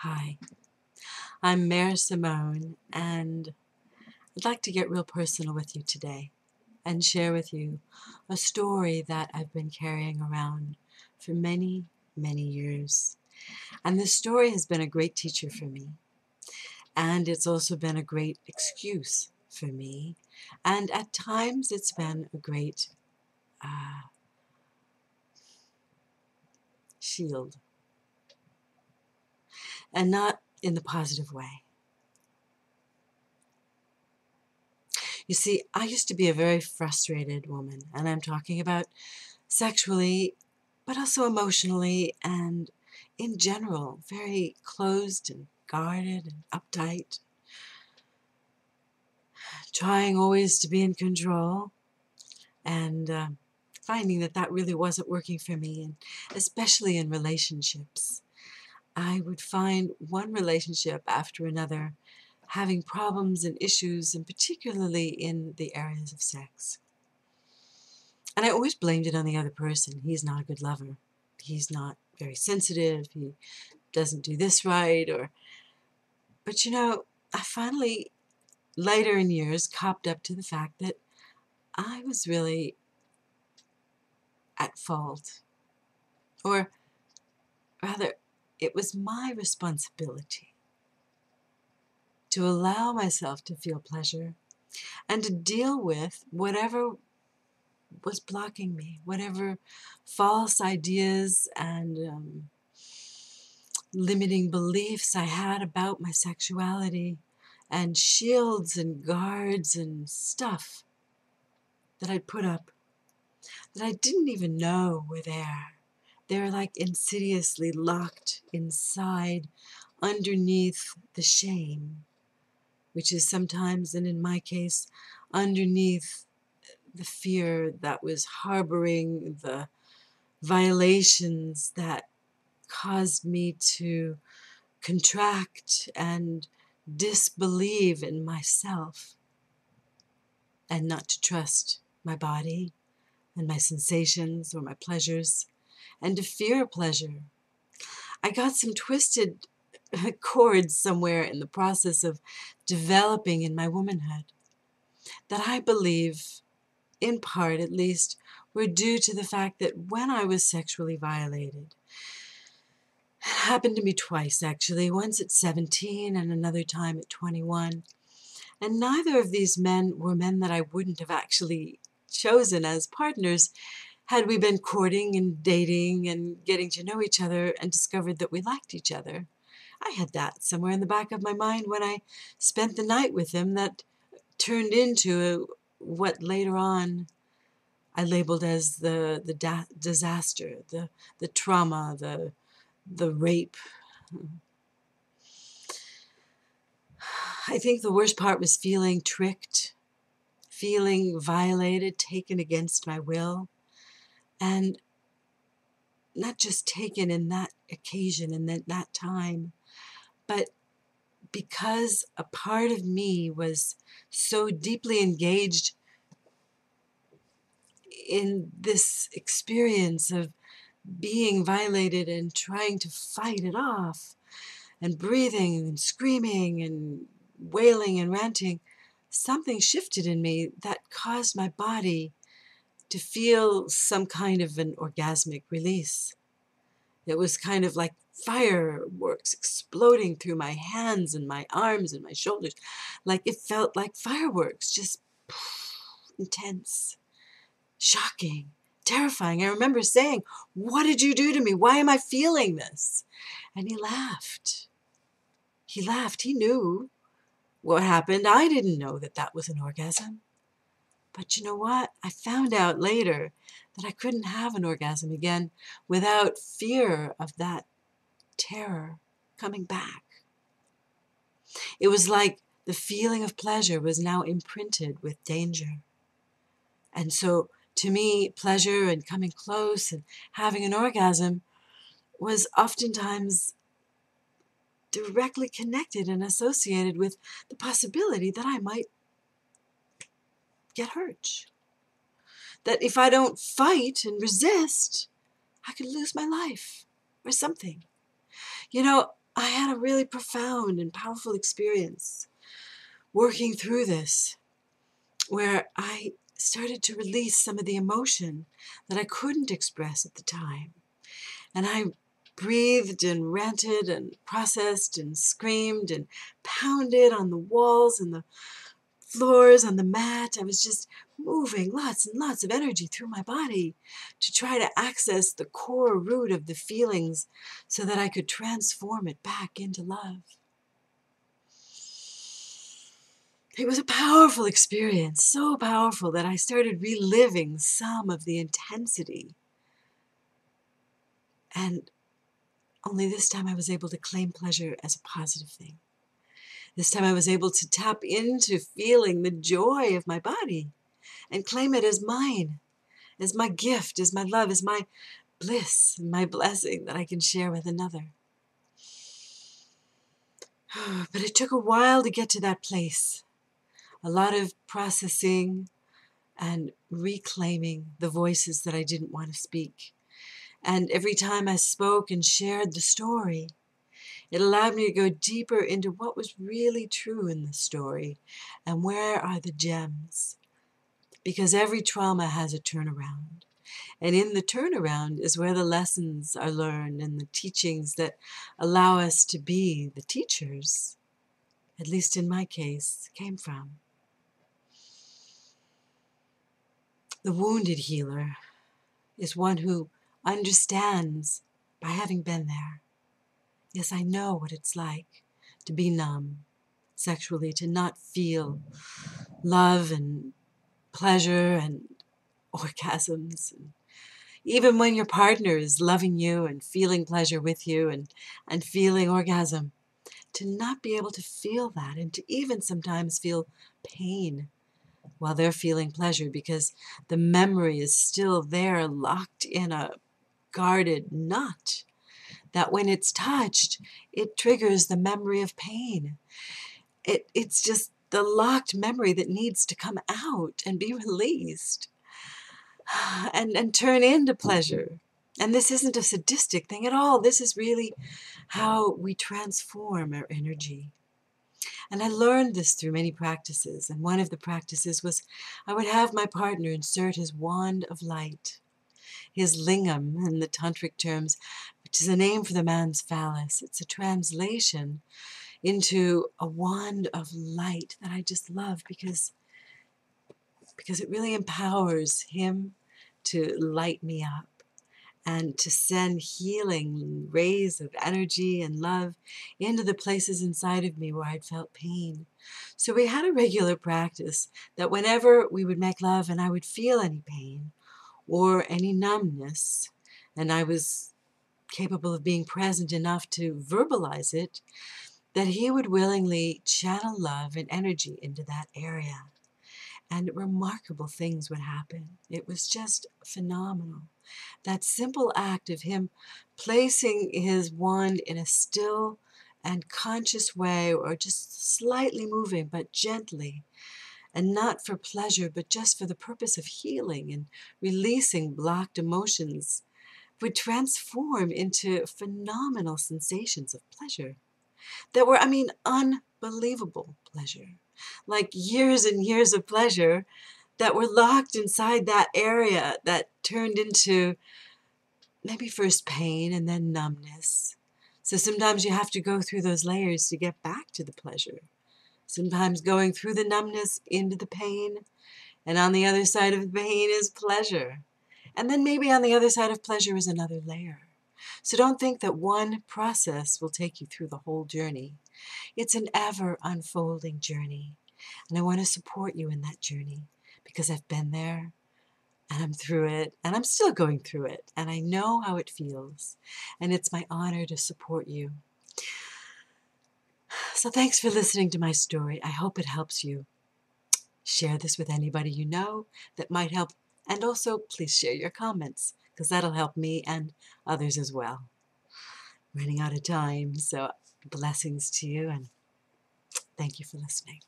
Hi, I'm Mare Simone, and I'd like to get real personal with you today and share with you a story that I've been carrying around for many, many years. And this story has been a great teacher for me, and it's also been a great excuse for me, and at times it's been a great shield, and not in the positive way. You see, I used to be a very frustrated woman, and I'm talking about sexually, but also emotionally, and in general, very closed and guarded and uptight, trying always to be in control, and finding that that really wasn't working for me, and especially in relationships. I would find one relationship after another having problems and issues, and particularly in the areas of sex. And I always blamed it on the other person. He's not a good lover. He's not very sensitive. He doesn't do this right. But you know, I finally, later in years, copped up to the fact that I was really at fault. Or rather, it was my responsibility to allow myself to feel pleasure and to deal with whatever was blocking me, whatever false ideas and limiting beliefs I had about my sexuality, and shields and guards and stuff that I'd put up that I didn't even know were there. They were like insidiously locked inside, underneath the shame, which is sometimes, and in my case, underneath the fear that was harboring the violations that caused me to contract and disbelieve in myself, and not to trust my body and my sensations or my pleasures, and to fear pleasure. I got some twisted chords somewhere in the process of developing in my womanhood that I believe, in part at least, were due to the fact that when I was sexually violated, it happened to me twice actually, once at 17 and another time at 21. And neither of these men were men that I wouldn't have actually chosen as partners had we been courting and dating and getting to know each other and discovered that we liked each other. I had that somewhere in the back of my mind when I spent the night with them that turned into what later on I labeled as the disaster, the trauma, the rape. I think the worst part was feeling tricked, feeling violated, taken against my will, and not just taken in that occasion and that time, but because a part of me was so deeply engaged in this experience of being violated and trying to fight it off, and breathing and screaming and wailing and ranting, something shifted in me that caused my body to feel some kind of an orgasmic release. It was kind of like fireworks exploding through my hands and my arms and my shoulders. Like it felt like fireworks, just intense, shocking, terrifying. I remember saying, "What did you do to me? Why am I feeling this?" And he laughed. He laughed. He knew what happened. I didn't know that that was an orgasm. But you know what? I found out later that I couldn't have an orgasm again without fear of that terror coming back. It was like the feeling of pleasure was now imprinted with danger. And so to me, pleasure and coming close and having an orgasm was oftentimes directly connected and associated with the possibility that I might get hurt. That if I don't fight and resist, I could lose my life or something. You know, I had a really profound and powerful experience working through this, where I started to release some of the emotion that I couldn't express at the time. And I breathed and ranted and processed and screamed and pounded on the walls and the floors, on the mat. I was just moving lots and lots of energy through my body to try to access the core root of the feelings so that I could transform it back into love. It was a powerful experience, so powerful that I started reliving some of the intensity. And only this time I was able to claim pleasure as a positive thing. This time I was able to tap into feeling the joy of my body and claim it as mine, as my gift, as my love, as my bliss, my blessing that I can share with another. But it took a while to get to that place. A lot of processing and reclaiming the voices that I didn't want to speak. And every time I spoke and shared the story, it allowed me to go deeper into what was really true in the story and where are the gems. Because every trauma has a turnaround. And in the turnaround is where the lessons are learned and the teachings that allow us to be the teachers, at least in my case, came from. The wounded healer is one who understands by having been there. Yes, I know what it's like to be numb sexually, to not feel love and pleasure and orgasms. And even when your partner is loving you and feeling pleasure with you and feeling orgasm, to not be able to feel that and to even sometimes feel pain while they're feeling pleasure because the memory is still there, locked in a guarded knot, that when it's touched, it triggers the memory of pain. It's just the locked memory that needs to come out and be released and turn into pleasure. And this isn't a sadistic thing at all. This is really how we transform our energy. And I learned this through many practices. And one of the practices was I would have my partner insert his wand of light, his lingam in the tantric terms, which is a name for the man's phallus. It's a translation into a wand of light that I just love because it really empowers him to light me up and to send healing rays of energy and love into the places inside of me where I'd felt pain. So we had a regular practice that whenever we would make love and I would feel any pain or any numbness, and I was capable of being present enough to verbalize it, that he would willingly channel love and energy into that area. And remarkable things would happen. It was just phenomenal. That simple act of him placing his wand in a still and conscious way, or just slightly moving, but gently, and not for pleasure, but just for the purpose of healing and releasing blocked emotions, would transform into phenomenal sensations of pleasure that were, unbelievable pleasure. Like years and years of pleasure that were locked inside that area that turned into maybe first pain and then numbness. So sometimes you have to go through those layers to get back to the pleasure. Sometimes going through the numbness into the pain, and on the other side of the pain is pleasure. And then maybe on the other side of pleasure is another layer. So don't think that one process will take you through the whole journey. It's an ever unfolding journey. And I want to support you in that journey because I've been there and I'm through it and I'm still going through it. And I know how it feels. And it's my honor to support you. So thanks for listening to my story. I hope it helps you. Share this with anybody you know that might help. And also, please share your comments because that'll help me and others as well. Running out of time, so blessings to you and thank you for listening.